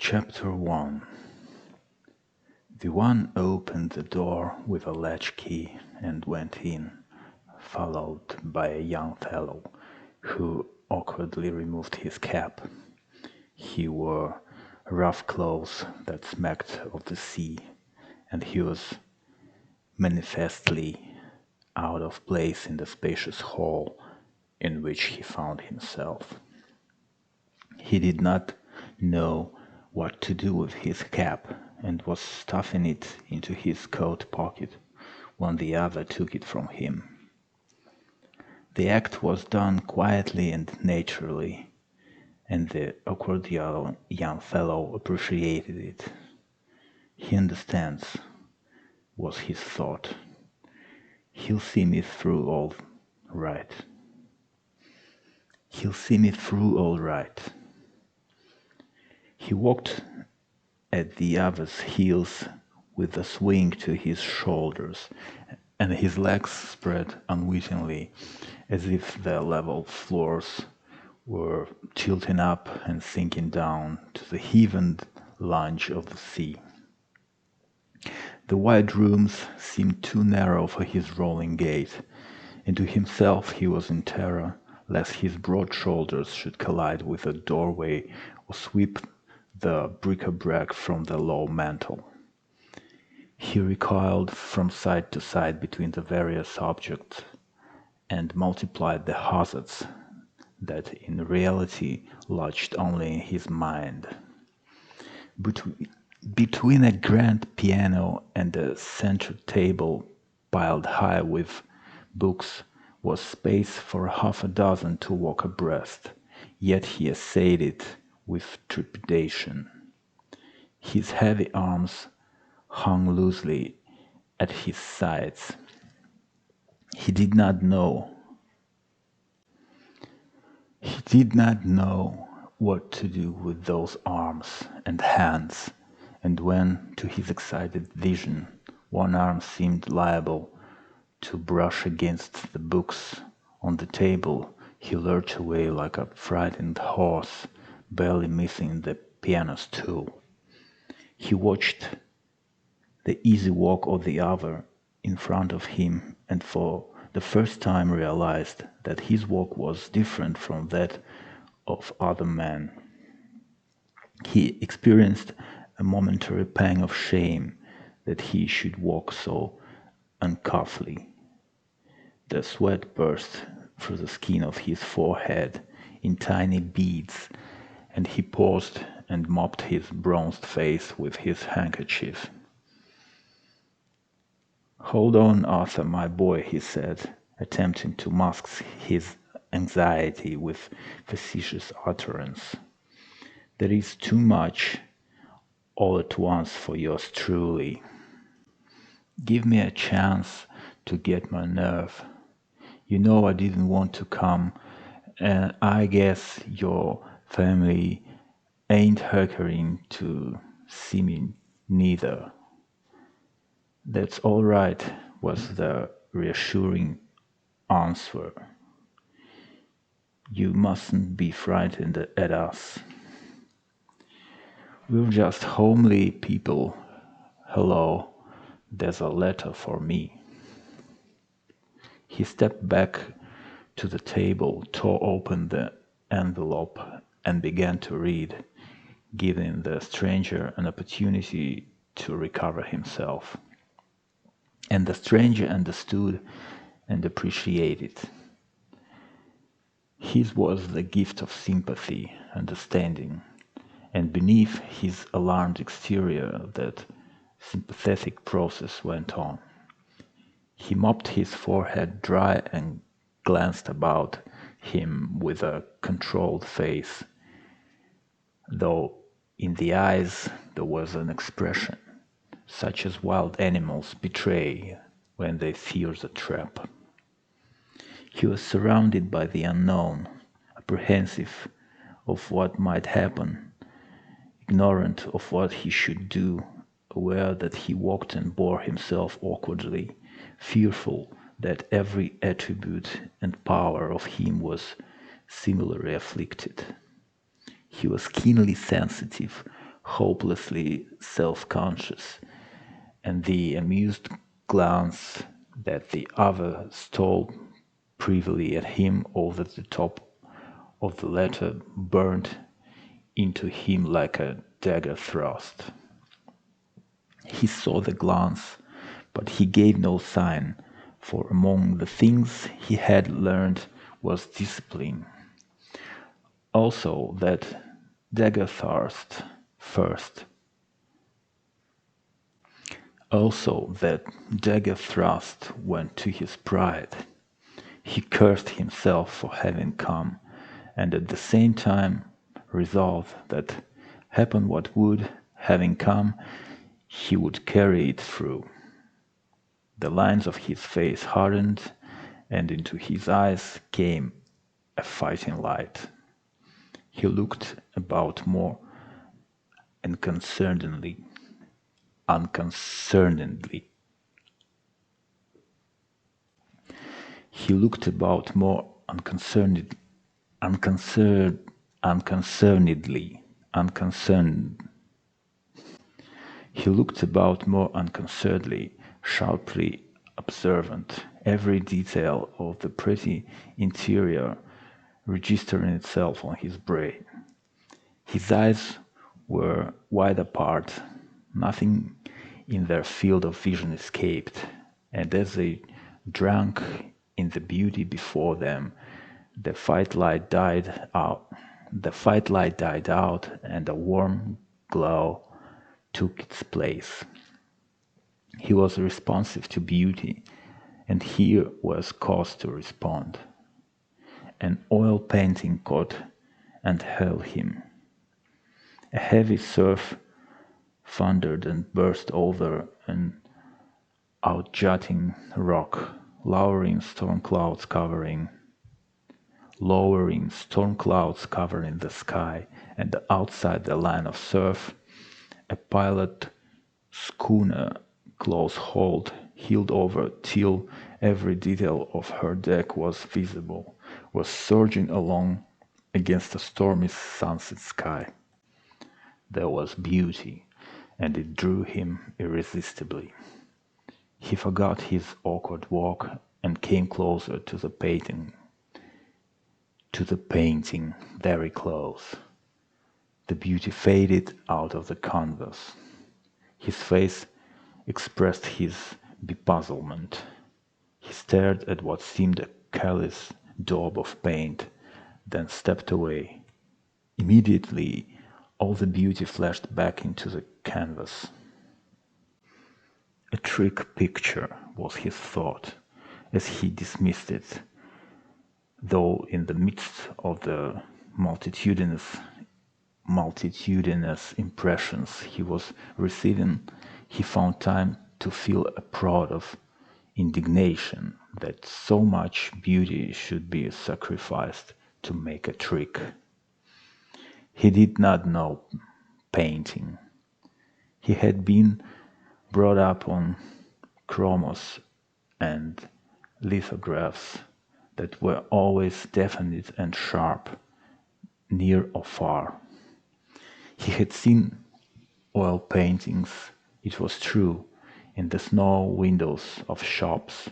Chapter 1. v.1 opened the door with a latchkey and went in, followed by a young fellow who awkwardly removed his cap. He wore rough clothes that smacked of the sea, and he was manifestly out of place in the spacious hall in which he found himself. He did not know what to do with his cap, and was stuffing it into his coat pocket when the other took it from him. The act was done quietly and naturally, and the awkward young fellow appreciated it. "He understands," was his thought. "He'll see me through all right. He'll see me through all right." He walked at the other's heels with a swing to his shoulders, and his legs spread unwittingly, as if the level floors were tilting up and sinking down to the heaving lunge of the sea. The wide rooms seemed too narrow for his rolling gait, and to himself he was in terror lest his broad shoulders should collide with a doorway or sweep the bric-a-brac from the low mantel. He recoiled from side to side between the various objects and multiplied the hazards that in reality lodged only in his mind. Between a grand piano and a center table piled high with books was space for half a dozen to walk abreast, yet he essayed it with trepidation. His heavy arms hung loosely at his sides. He did not know what to do with those arms and hands, and when, to his excited vision, one arm seemed liable to brush against the books on the table, he lurched away like a frightened horse, barely missing the piano stool. He watched the easy walk of the other in front of him, and for the first time realized that his walk was different from that of other men. He experienced a momentary pang of shame that he should walk so uncouthly. The sweat burst through the skin of his forehead in tiny beads, and he paused and mopped his bronzed face with his handkerchief. "Hold on, Arthur, my boy," he said, attempting to mask his anxiety with facetious utterance. "There is too much all at once for yours truly. Give me a chance to get my nerve. You know I didn't want to come, and I guess your family ain't hurrying to see me neither." "That's all right," was the reassuring answer. "You mustn't be frightened at us. We're just homely people. Hello, there's a letter for me." He stepped back to the table, tore open the envelope, and began to read, giving the stranger an opportunity to recover himself. And the stranger understood and appreciated. His was the gift of sympathy, understanding, and beneath his alarmed exterior that sympathetic process went on. He mopped his forehead dry and glanced about him with a controlled face, though in the eyes there was an expression such as wild animals betray when they fear a trap. He was surrounded by the unknown, apprehensive of what might happen, ignorant of what he should do, aware that he walked and bore himself awkwardly, fearful that every attribute and power of him was similarly afflicted. He was keenly sensitive hopelessly self-conscious, and the amused glance that the other stole privily at him over the top of the letter burned into him like a dagger thrust. He saw the glance, but he gave no sign, for among the things he had learned was discipline. Also that dagger thrust first. Also that dagger thrust went to his pride. He cursed himself for having come, and at the same time resolved that, happen what would, having come, he would carry it through. The lines of his face hardened, and into his eyes came a fighting light. He looked about more unconcernedly. He looked about more unconcernedly. He looked about more unconcernedly, sharply observant, every detail of the pretty interior registering itself on his brain. His eyes were wide apart, nothing in their field of vision escaped, and as they drank in the beauty before them, the fight light died out. And a warm glow took its place. He was responsive to beauty, and here was cause to respond. An oil painting caught and held him. A heavy surf thundered and burst over an outjutting rock, lowering storm clouds covering the sky, and outside the line of surf, a pilot schooner close-hauled, heeled over till every detail of her deck was visible, was surging along against a stormy sunset sky. There was beauty, and it drew him irresistibly. He forgot his awkward walk and came closer to the painting, very close. The beauty faded out of the canvas. His face expressed his bepuzzlement. He stared at what seemed a careless daub of paint, then stepped away. Immediately, all the beauty flashed back into the canvas. A trick picture was his thought, as he dismissed it, though in the midst of the multitudinous impressions he was receiving, he found time to feel a prod of indignation that so much beauty should be sacrificed to make a trick. He did not know painting. He had been brought up on chromos and lithographs that were always definite and sharp, near or far. He had seen oil paintings, it was true, in the small windows of shops,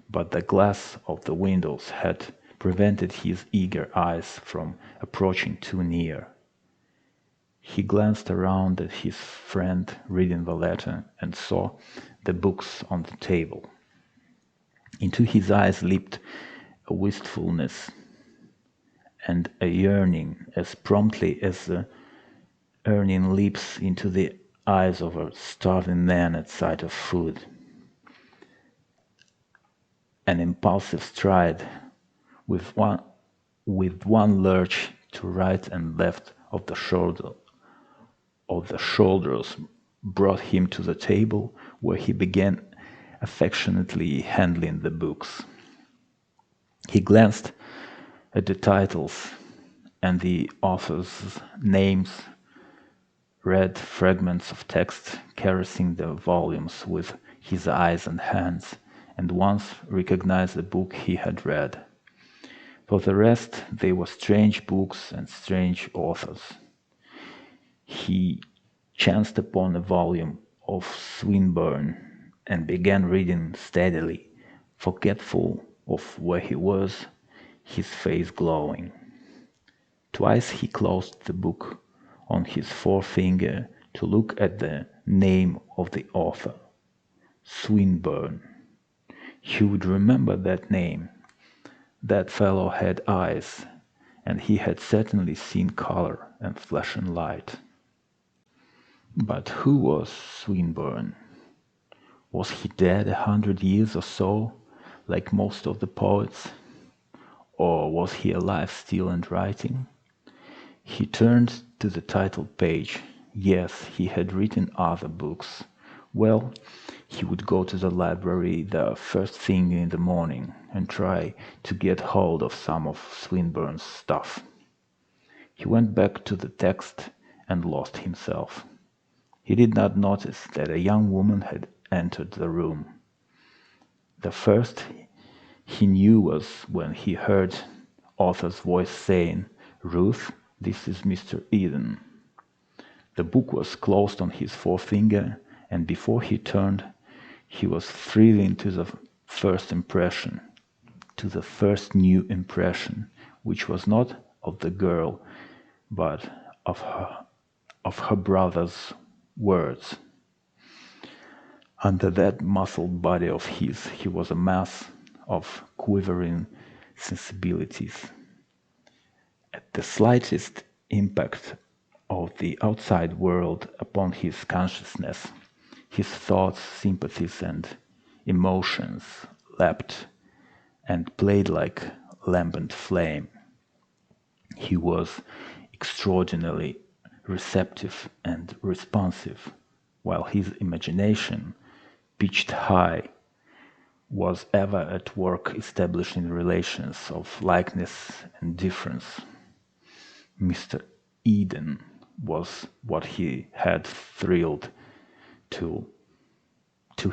but the glass of the windows had prevented his eager eyes from approaching too near. He glanced around at his friend reading the letter and saw the books on the table. Into his eyes leaped a wistfulness and a yearning as promptly as the yearning leaps into the eyes of a starving man at sight of food. An impulsive stride, with one lurch to right and left of the shoulders, brought him to the table, where he began affectionately handling the books. He glanced at the titles and the authors' names, read fragments of text, caressing the volumes with his eyes and hands, and once recognized the book he had read. For the rest, they were strange books and strange authors. He chanced upon a volume of Swinburne and began reading steadily, forgetful of where he was, his face glowing. Twice he closed the book on his forefinger to look at the name of the author, Swinburne. He would remember that name. That fellow had eyes, and he had certainly seen color and flesh and light. But who was Swinburne? Was he dead 100 years or so, like most of the poets? Or was he alive still and writing? He turned to the title page. Yes, he had written other books. Well, he would go to the library the first thing in the morning and try to get hold of some of Swinburne's stuff. He went back to the text and lost himself. He did not notice that a young woman had entered the room. The first he knew was when he heard author's voice saying, "Ruth, this is Mr. Eden." The book was closed on his forefinger, and before he turned, he was thrilling to the first impression, to the first new impression, which was not of the girl, but of her brother's words. Under that muscled body of his, he was a mass of quivering sensibilities. At the slightest impact of the outside world upon his consciousness, his thoughts, sympathies, and emotions leapt and played like lambent flame. He was extraordinarily receptive and responsive, while his imagination, pitched high, was ever at work establishing relations of likeness and difference. Mr. Eden was what he had thrilled to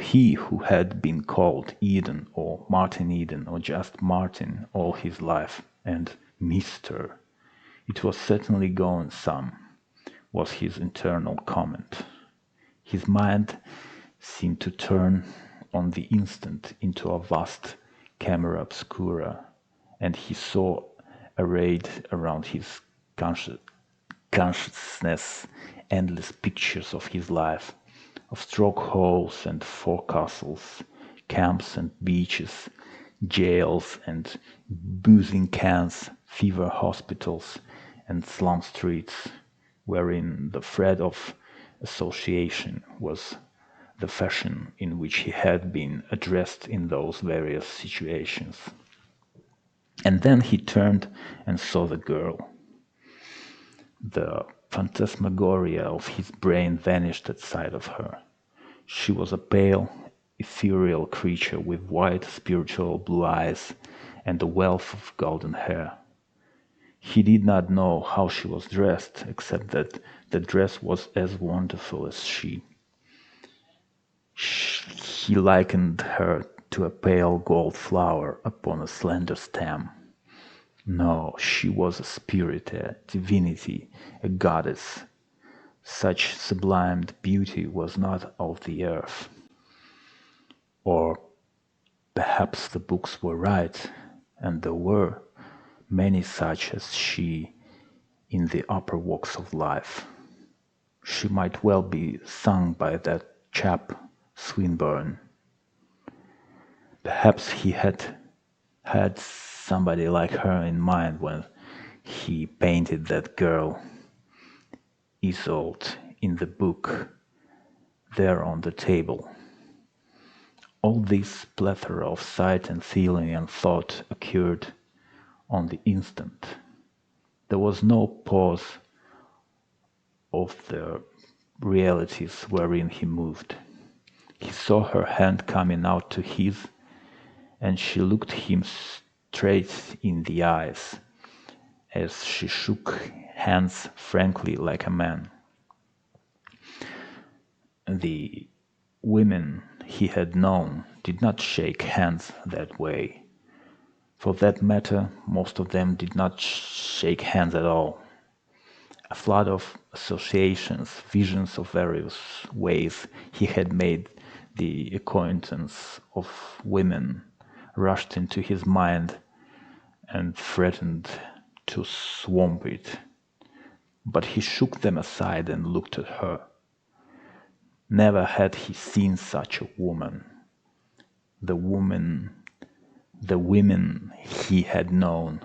he who had been called Eden or Martin Eden or just Martin all his life, and Mr. It was certainly going some, was his internal comment. His mind seemed to turn on the instant into a vast camera obscura, and he saw arrayed around his consciousness endless pictures of his life, of stroke holes and forecastles, camps and beaches, jails and boozing cans, fever hospitals and slum streets, wherein the thread of association was the fashion in which he had been addressed in those various situations. And then he turned and saw the girl. The phantasmagoria of his brain vanished at sight of her. She was a pale, ethereal creature with wide, spiritual blue eyes and a wealth of golden hair. He did not know how she was dressed, except that the dress was as wonderful as she. He likened her to a pale gold flower upon a slender stem. No, she was a spirit, a divinity, a goddess. Such sublimed beauty was not of the earth. Or perhaps the books were right, and there were many such as she in the upper walks of life. She might well be sung by that chap Swinburne. Perhaps he had somebody like her in mind when he painted that girl, Isolde, in the book, there on the table. All this plethora of sight and feeling and thought occurred on the instant. There was no pause of the realities wherein he moved. He saw her hand coming out to his, and she looked him straight in the eyes as she shook hands frankly like a man. The women he had known did not shake hands that way. For that matter, most of them did not shake hands at all. A flood of associations, visions of various ways he had made the acquaintance of women rushed into his mind and threatened to swamp it. But he shook them aside and looked at her. Never had he seen such a woman. The woman, the women he had known.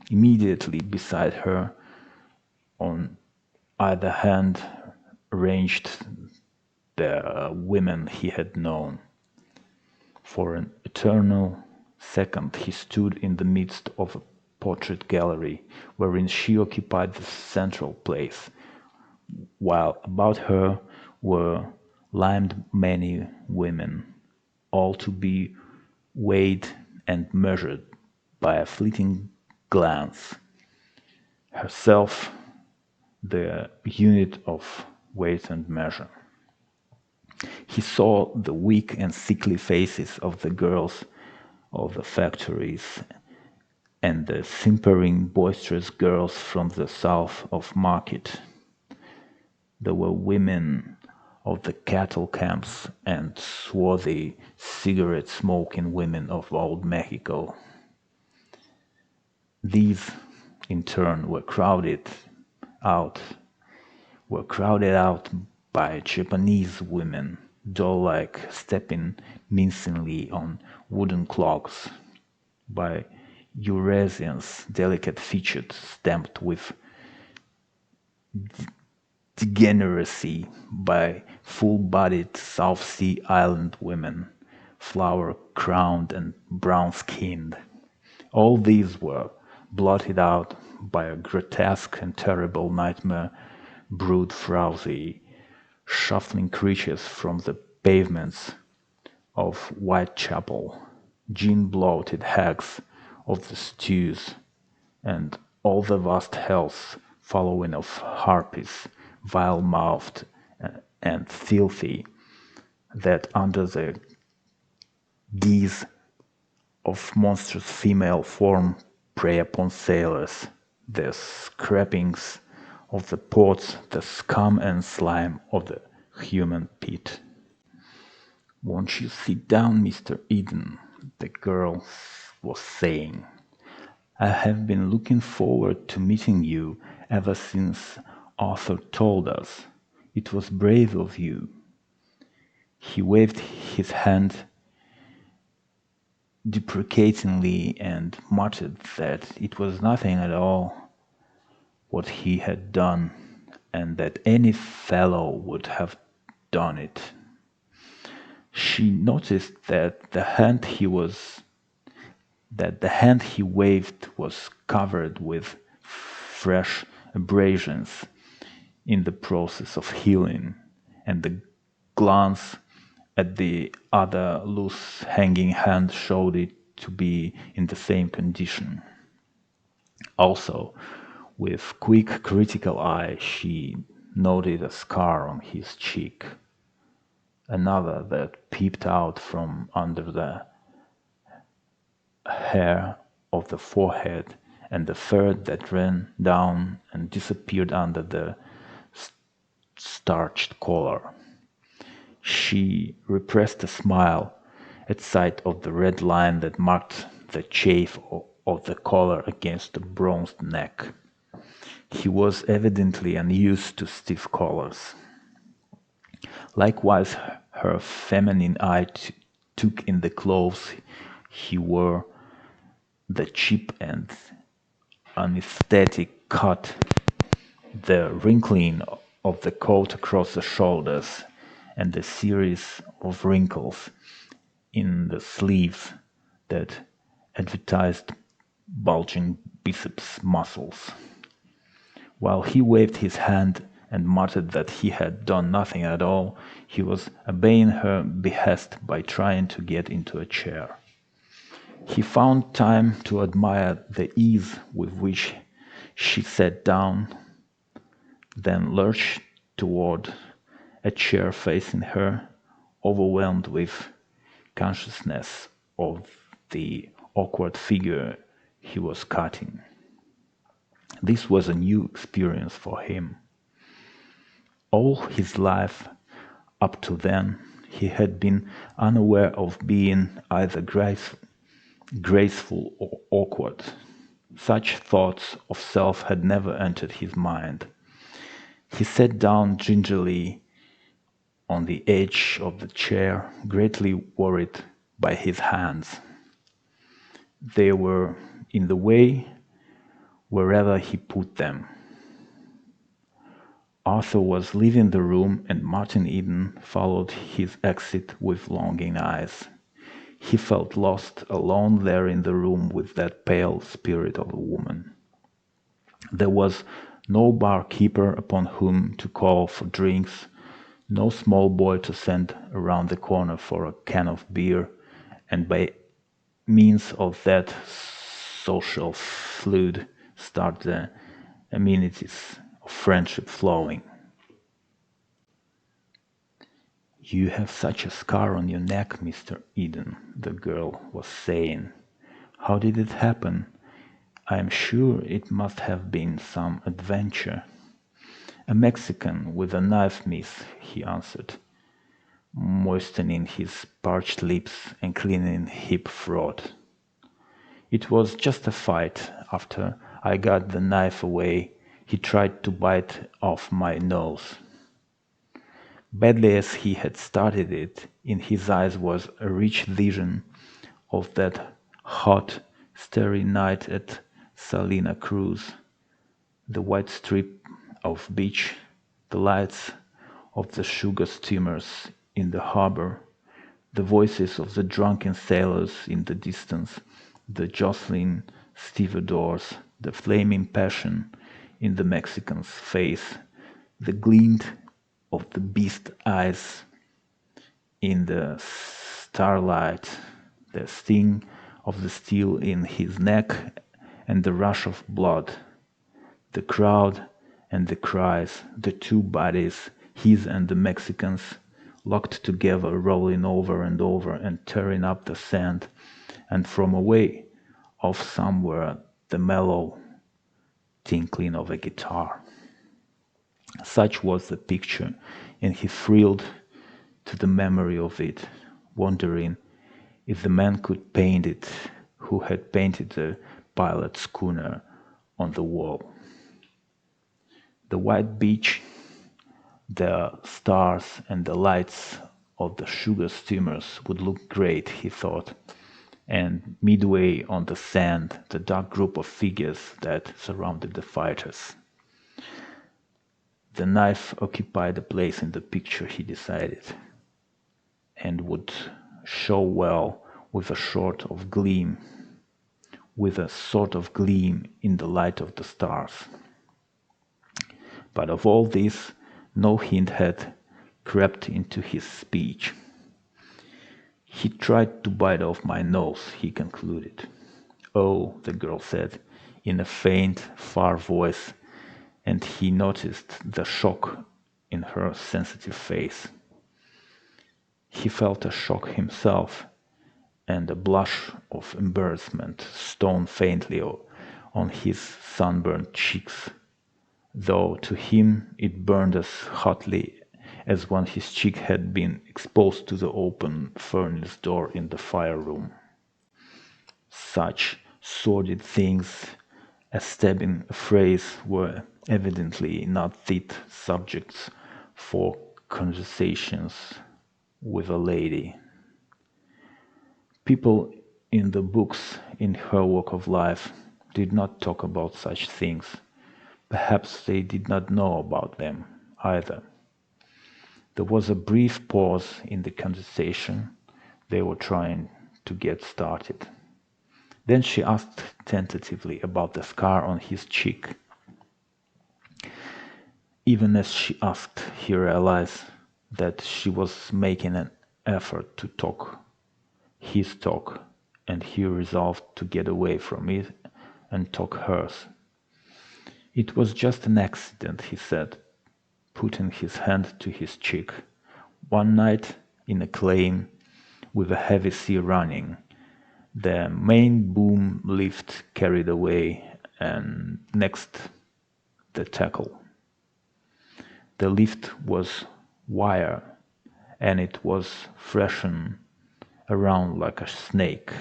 Immediately beside her, on either hand, ranged the women he had known. For an eternal second he stood in the midst of a portrait gallery, wherein she occupied the central place, while about her were limned many women, all to be weighed and measured by a fleeting glance, herself the unit of weight and measure. He saw the weak and sickly faces of the girls of the factories and the simpering, boisterous girls from the south of Market. There were women of the cattle camps and swarthy, cigarette-smoking women of old Mexico. These, in turn, out were crowded out by Japanese women, doll-like, stepping mincingly on wooden clogs, by Eurasians, delicate-featured, stamped with degeneracy, by full-bodied South Sea Island women, flower-crowned and brown-skinned. All these were blotted out by a grotesque and terrible nightmare brewed frowsy, shuffling creatures from the pavements of Whitechapel, gin-bloated hags of the stews, and all the vast hells following of harpies, vile-mouthed and filthy, that under the guise of monstrous female form prey upon sailors, the scrapings of the ports, the scum and slime of the human pit. "Won't you sit down, Mr. Eden?" the girl was saying. "I have been looking forward to meeting you ever since Arthur told us. It was brave of you." He waved his hand deprecatingly and muttered that it was nothing at all what he had done, and that any fellow would have done it. She noticed that the hand he waved was covered with fresh abrasions in the process of healing, and the glance at the other loose hanging hand showed it to be in the same condition. Also, with quick critical eye she noted a scar on his cheek, another that peeped out from under the hair of the forehead, and the third that ran down and disappeared under the starched collar. She repressed a smile at sight of the red line that marked the chafe of the collar against the bronzed neck. He was evidently unused to stiff collars. Likewise, her feminine eye took in the clothes he wore, the cheap and unaesthetic cut, the wrinkling of the coat across the shoulders, and the series of wrinkles in the sleeves that advertised bulging biceps muscles. While he waved his hand and muttered that he had done nothing at all, he was obeying her behest by trying to get into a chair. He found time to admire the ease with which she sat down, then lurched toward a chair facing her, overwhelmed with consciousness of the awkward figure he was cutting. This was a new experience for him. All his life up to then, he had been unaware of being either graceful or awkward. Such thoughts of self had never entered his mind. He sat down gingerly on the edge of the chair, greatly worried by his hands. They were in the way wherever he put them. Arthur was leaving the room, and Martin Eden followed his exit with longing eyes. He felt lost, alone there in the room with that pale spirit of a woman. There was no barkeeper upon whom to call for drinks, no small boy to send around the corner for a can of beer, and by means of that social fluid start the amenities of friendship flowing. "You have such a scar on your neck, Mr. Eden," the girl was saying. "How did it happen? I am sure it must have been some adventure." "A Mexican with a knife, miss," he answered, moistening his parched lips and cleaning hip throat. "It was just a fight. After I got the knife away, he tried to bite off my nose." Badly as he had started it, in his eyes was a rich vision of that hot, starry night at Salina Cruz, the white strip of beach, the lights of the sugar steamers in the harbor, the voices of the drunken sailors in the distance, the jostling stevedores, the flaming passion in the Mexican's face, the glint of the beast's eyes in the starlight, the sting of the steel in his neck, and the rush of blood, the crowd and the cries, the two bodies, his and the Mexican's, locked together, rolling over and tearing up the sand, and from away off somewhere the mellow tinkling of a guitar. Such was the picture, and he thrilled to the memory of it, wondering if the man could paint it who had painted the pilot schooner on the wall. The white beach, the stars, and the lights of the sugar steamers would look great, he thought, and midway on the sand, the dark group of figures that surrounded the fighters. The knife occupied a place in the picture, he decided, and would show well with a sort of gleam in the light of the stars. But of all this, no hint had crept into his speech. "He tried to bite off my nose," he concluded. "Oh," the girl said, in a faint, far voice, and he noticed the shock in her sensitive face. He felt a shock himself, and a blush of embarrassment stole faintly on his sunburned cheeks, though to him it burned as hotly as when his cheek had been exposed to the open furnace door in the fire-room. Such sordid things as stabbing a phrase were evidently not fit subjects for conversations with a lady. People in the books in her walk of life did not talk about such things. Perhaps they did not know about them either. There was a brief pause in the conversation they were trying to get started. Then she asked tentatively about the scar on his cheek. Even as she asked, he realized that she was making an effort to talk his talk, and he resolved to get away from it and talk hers. "It was just an accident," he said, putting his hand to his cheek. "One night in a claim, with a heavy sea running, the main boom lift carried away and next the tackle. The lift was wire, and it was thrashing around like a snake.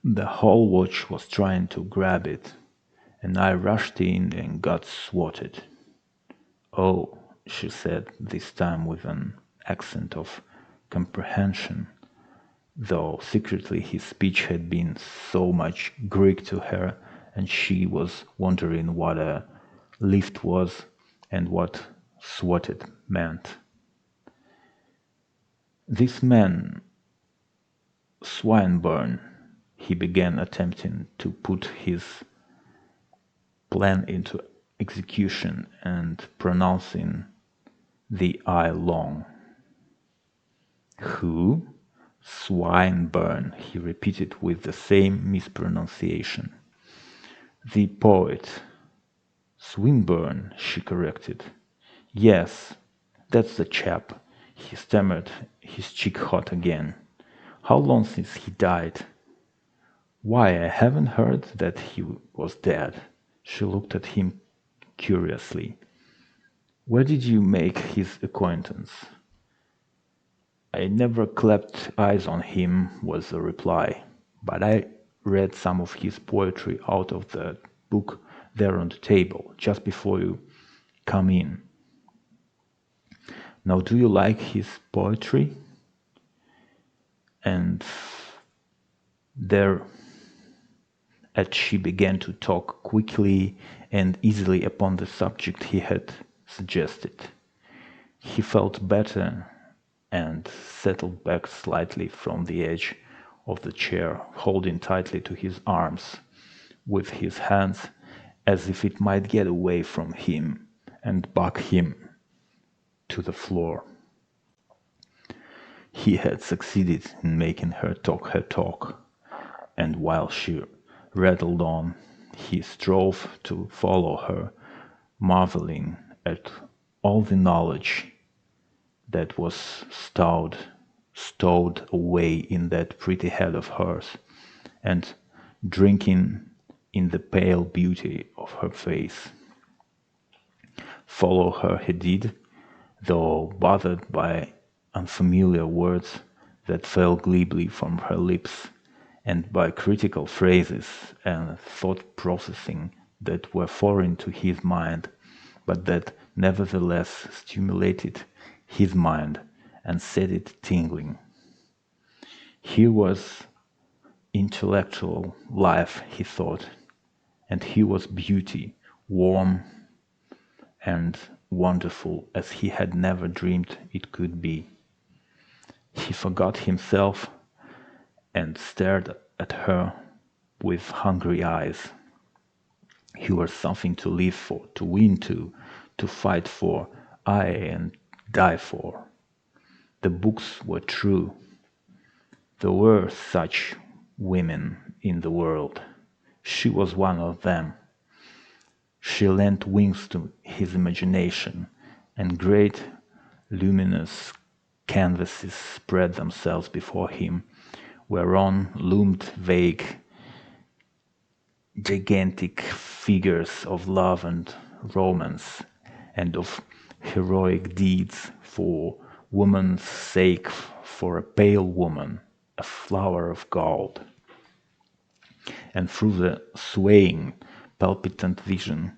The hall watch was trying to grab it, and I rushed in and got swatted. "Oh," she said, this time with an accent of comprehension, though secretly his speech had been so much Greek to her, and she was wondering what a lift was and what swatted meant. "This man, Swinburne," he began, attempting to put his plan into execution and pronouncing the I long. "Who?" "Swinburne," he repeated with the same mispronunciation. "The poet." "Swinburne," she corrected. "Yes, that's the chap," he stammered, his cheek hot again. "How long since he died?" "Why, I haven't heard that he was dead." She looked at him curiously. "Where did you make his acquaintance?" "I never clapped eyes on him," was the reply, "but I read some of his poetry out of the book there on the table, just before you come in." "Now do you like his poetry?" And there as she began to talk quickly and easily upon the subject he had suggested. He felt better and settled back slightly from the edge of the chair, holding tightly to his arms with his hands as if it might get away from him and buck him to the floor. He had succeeded in making her talk, and while she rattled on, he strove to follow her, marveling at all the knowledge that was stowed away in that pretty head of hers, and drinking in the pale beauty of her face. Follow her he did, though bothered by unfamiliar words that fell glibly from her lips, and by critical phrases and thought processing that were foreign to his mind, but that nevertheless stimulated his mind and set it tingling. Here was intellectual life, he thought, and here was beauty, warm and wonderful as he had never dreamed it could be. He forgot himself and stared at her with hungry eyes. He was something to live for, to win to fight for, aye, and die for. The books were true. There were such women in the world. She was one of them. She lent wings to his imagination, and great luminous canvases spread themselves before him, whereon loomed vague, gigantic figures of love and romance, and of heroic deeds for woman's sake, for a pale woman, a flower of gold. And through the swaying, palpitant vision,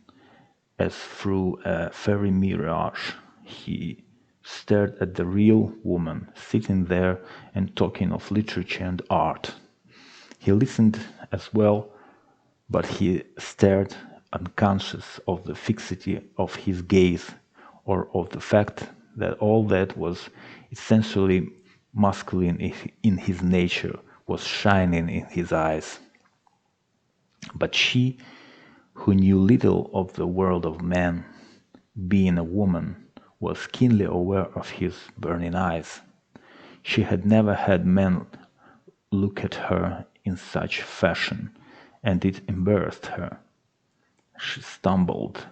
as through a fairy mirage, he stared at the real woman sitting there and talking of literature and art. He listened as well, but he stared unconscious of the fixity of his gaze or of the fact that all that was essentially masculine in his nature was shining in his eyes. But she, who knew little of the world of men, being a woman, was keenly aware of his burning eyes. She had never had men look at her in such fashion, and it embarrassed her. She stumbled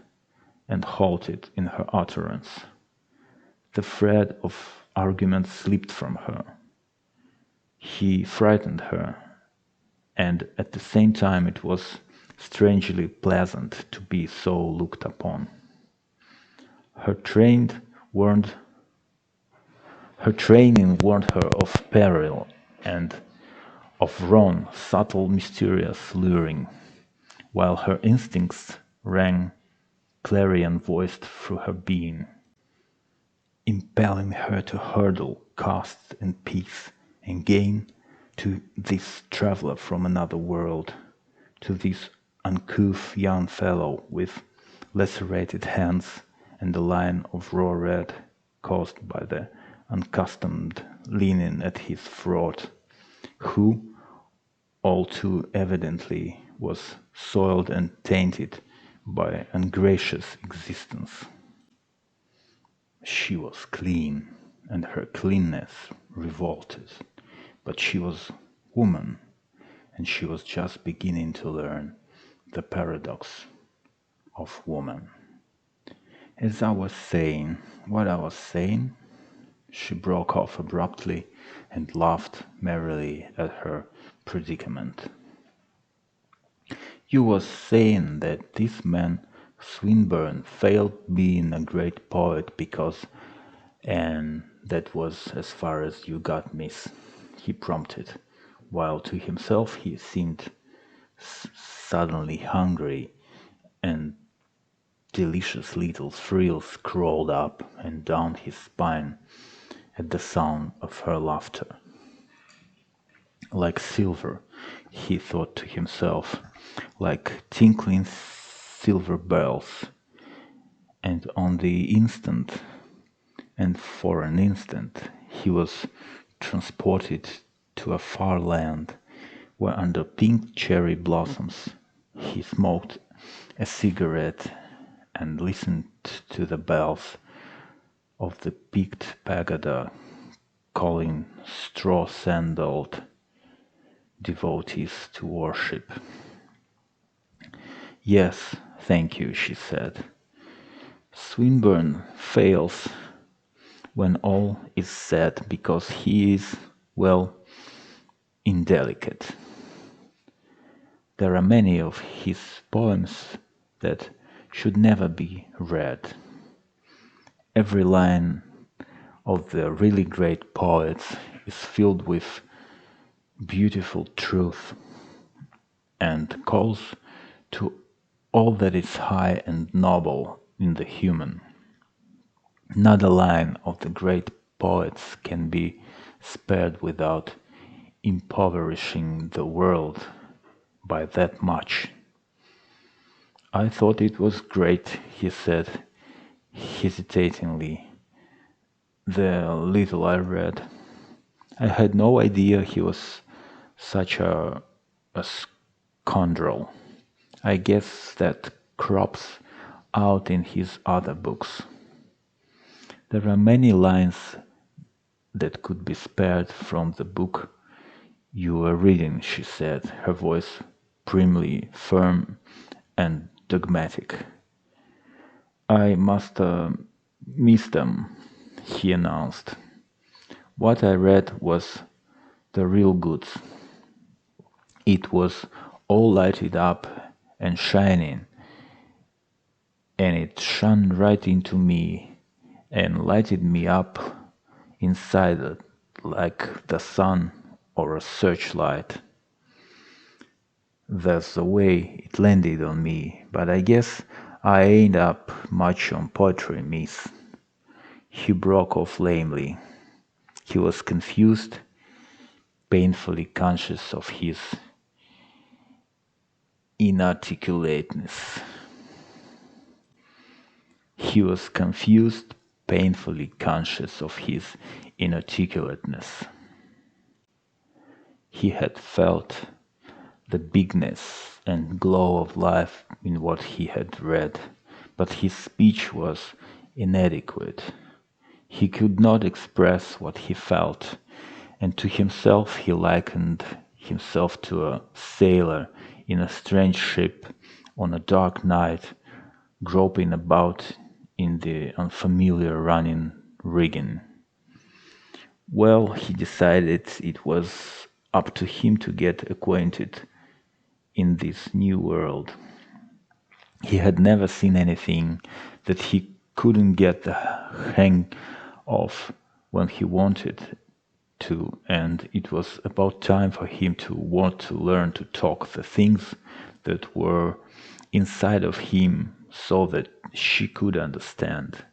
and halted in her utterance. The thread of argument slipped from her. He frightened her, and at the same time it was strangely pleasant to be so looked upon. Her trained warned Her training warned her of peril and of wrong, subtle, mysterious, luring, while her instincts rang clarion-voiced through her being, impelling her to hurdle caste and peace and gain to this traveler from another world, to this uncouth young fellow with lacerated hands and a line of raw red caused by the unaccustomed leaning at his throat, who, all too evidently, was soiled and tainted by ungracious existence. She was clean, and her cleanness revolted, but she was woman, and she was just beginning to learn the paradox of woman. As I was saying what I was saying, she broke off abruptly and laughed merrily at her predicament. You was saying that this man Swinburne failed being a great poet because, and that was as far as you got, miss, he prompted, while to himself he seemed suddenly hungry, and delicious little thrills crawled up and down his spine at the sound of her laughter. Like silver, he thought to himself, like tinkling silver bells, and on the instant, and for an instant, he was transported to a far land where under pink cherry blossoms he smoked a cigarette and listened to the bells of the peaked pagoda calling straw-sandaled devotees to worship. Yes, thank you, she said. Swinburne fails when all is said because he is, well, indelicate. There are many of his poems that should never be read. Every line of the really great poets is filled with beautiful truth and calls to all that is high and noble in the human. Not a line of the great poets can be spared without impoverishing the world by that much. I thought it was great, he said hesitatingly, the little I read. I had no idea he was such a scoundrel. I guess that crops out in his other books. There are many lines that could be spared from the book you were reading, she said, her voice primly firm and dogmatic. I must miss them, he announced. What I read was the real goods. It was all lighted up and shining, and it shone right into me and lighted me up inside it like the sun or a searchlight. That's the way it landed on me, but I guess I ain't up much on poetry, miss. He broke off lamely. He was confused, painfully conscious of his inarticulateness. He was confused, painfully conscious of his inarticulateness. He had felt the bigness and glow of life in what he had read, but his speech was inadequate. He could not express what he felt, and to himself he likened himself to a sailor in a strange ship on a dark night, groping about in the unfamiliar running rigging. Well, he decided it was up to him to get acquainted in this new world. He had never seen anything that he couldn't get the hang of when he wanted to, and it was about time for him to want to learn to talk the things that were inside of him so that she could understand.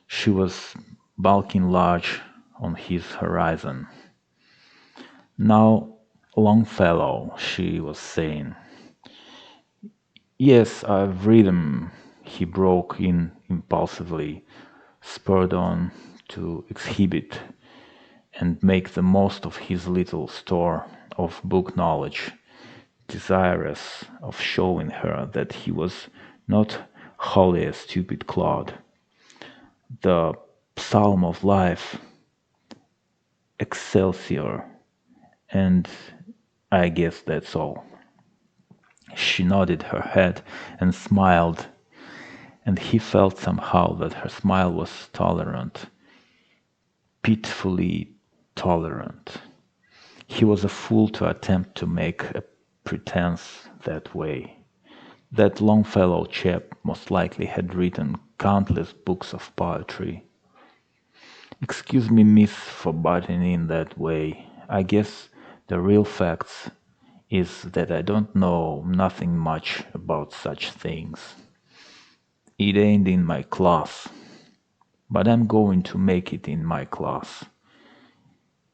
She was bulking large on his horizon. Now, Longfellow, she was saying. Yes, I've read 'em, he broke in impulsively, spurred on to exhibit and make the most of his little store of book knowledge, desirous of showing her that he was not wholly a stupid clod. The psalm of life, Excelsior, and I guess that's all. She nodded her head and smiled, and he felt somehow that her smile was tolerant, pitifully tolerant. He was a fool to attempt to make a pretense that way. That Longfellow chap most likely had written countless books of poetry. Excuse me, miss, for butting in that way. I guess the real facts is that I don't know nothing much about such things. It ain't in my class, but I'm going to make it in my class.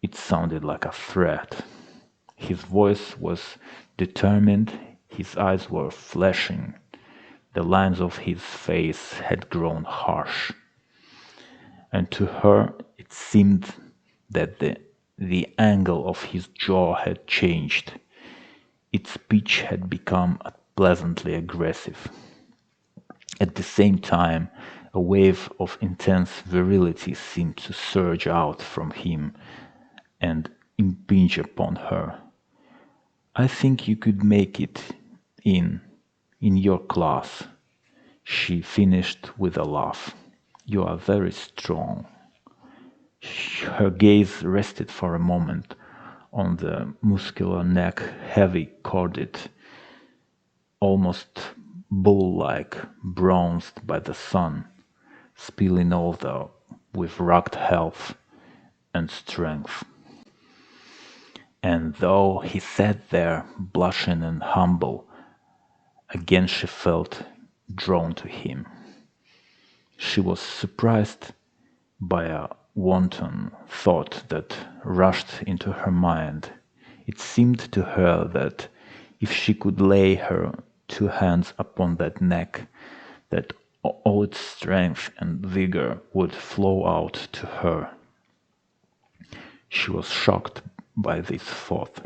It sounded like a threat. His voice was determined, his eyes were flashing, the lines of his face had grown harsh, and to her it seemed that the angle of his jaw had changed. Its pitch had become pleasantly aggressive. At the same time, a wave of intense virility seemed to surge out from him and impinge upon her. I think you could make it in in your class, she finished with a laugh. You are very strong. Her gaze rested for a moment on the muscular neck, heavy corded, almost bull-like, bronzed by the sun, spilling over with rugged health and strength. And though he sat there, blushing and humble, again she felt drawn to him. She was surprised by a wanton thought that rushed into her mind. It seemed to her that if she could lay her two hands upon that neck, that all its strength and vigor would flow out to her. She was shocked by this thought.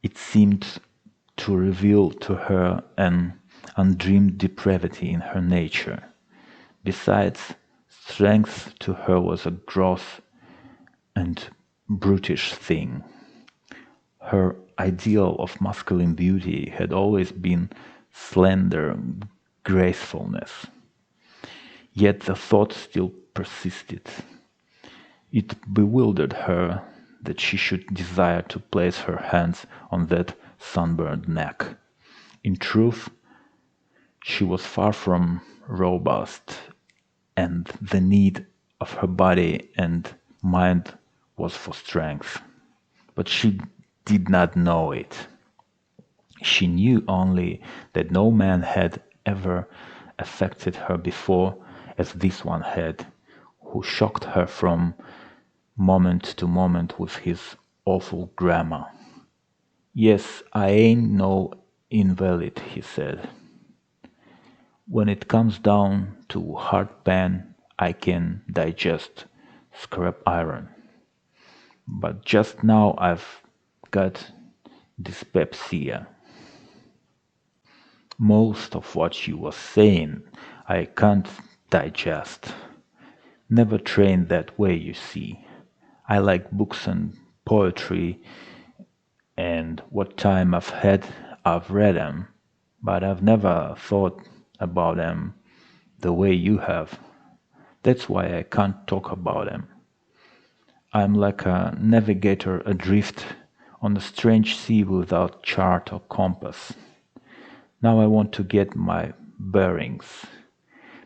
It seemed to reveal to her an undreamed depravity in her nature. Besides, strength to her was a gross and brutish thing. Her ideal of masculine beauty had always been slender gracefulness. Yet the thought still persisted. It bewildered her that she should desire to place her hands on that sunburned neck. In truth, she was far from robust, and the need of her body and mind was for strength. But she did not know it. She knew only that no man had ever affected her before as this one had, who shocked her from moment to moment with his awful grammar. Yes, I ain't no invalid, he said. When it comes down to hard pan, I can digest scrap iron. But just now I've got dyspepsia. Most of what you was saying I can't digest. Never trained that way, you see. I like books and poetry, and what time I've had, I've read 'em, but I've never thought about 'em the way you have. That's why I can't talk about 'em. I'm like a navigator adrift on a strange sea without chart or compass. Now I want to get my bearings.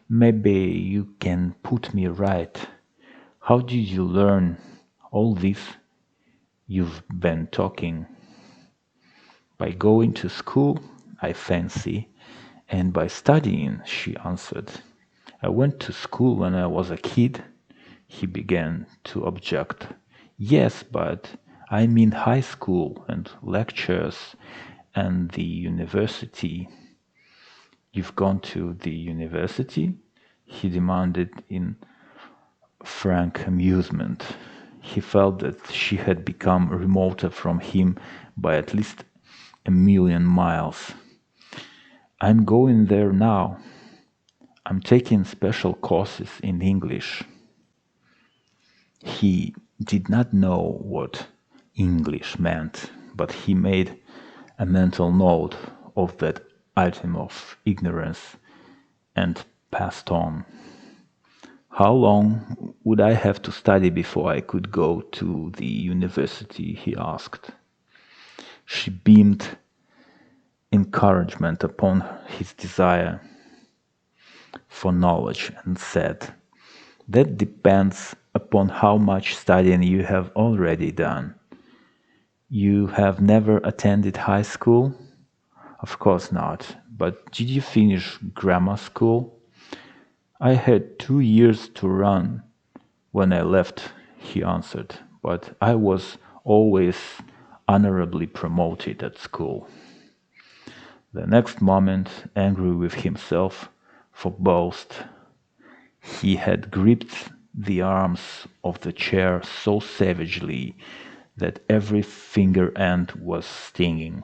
Maybe you can put me right. How did you learn all this you've been talking? By going to school, I fancy, and by studying, she answered. I went to school when I was a kid. He began to object. Yes, but I mean high school and lectures and the university. You've gone to the university? He demanded in frank amusement. He felt that she had become remoter from him by at least a million miles. I'm going there now. I'm taking special courses in English. He did not know what English meant, but he made a mental note of that item of ignorance and passed on. How long would I have to study before I could go to the university? He asked. She beamed encouragement upon his desire for knowledge and said, that depends upon how much studying you have already done. You have never attended high school? Of course not. But did you finish grammar school? I had 2 years to run when I left, he answered, but I was always honorably promoted at school. The next moment, angry with himself for boast, he had gripped the arms of the chair so savagely that every finger end was stinging.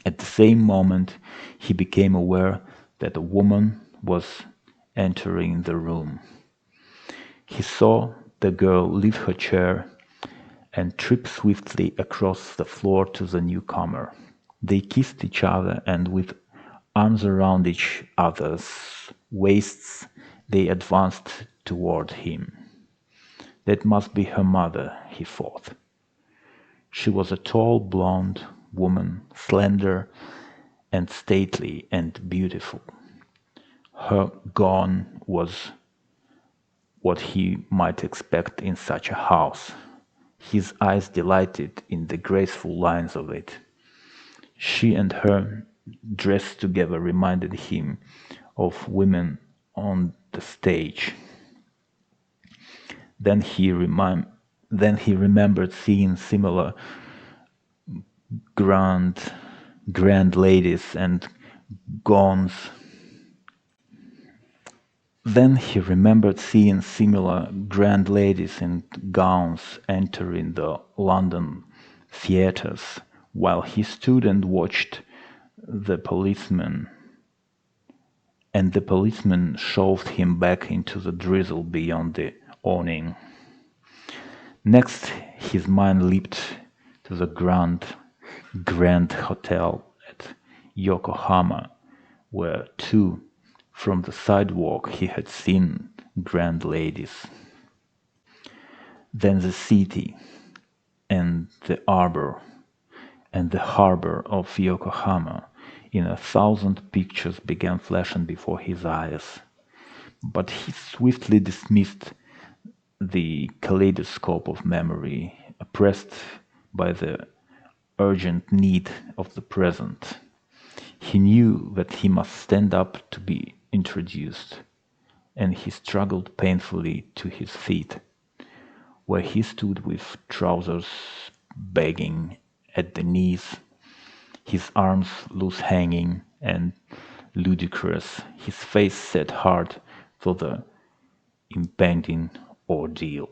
At the same moment, he became aware that a woman was entering the room. He saw the girl leave her chair and trip swiftly across the floor to the newcomer. They kissed each other, and with arms around each other's waists, they advanced toward him. That must be her mother, he thought. She was a tall, blonde woman, slender and stately and beautiful. Her gown was what he might expect in such a house. His eyes delighted in the graceful lines of it. She and her dressed together reminded him of women on the stage. Then he remembered seeing similar grand grand ladies and gowns. Then he remembered seeing similar grand ladies in gowns entering the London theatres, while he stood and watched the policeman, and the policeman shoved him back into the drizzle beyond the awning. Next, his mind leaped to the Grand Hotel at Yokohama, where too, from the sidewalk, he had seen grand ladies. Then the city and the harbor of Yokohama in 1,000 pictures began flashing before his eyes. But he swiftly dismissed the kaleidoscope of memory, oppressed by the urgent need of the present. He knew that he must stand up to be introduced, and he struggled painfully to his feet, where he stood with trousers bagging at the knees, his arms loose hanging and ludicrous, his face set hard for the impending ordeal.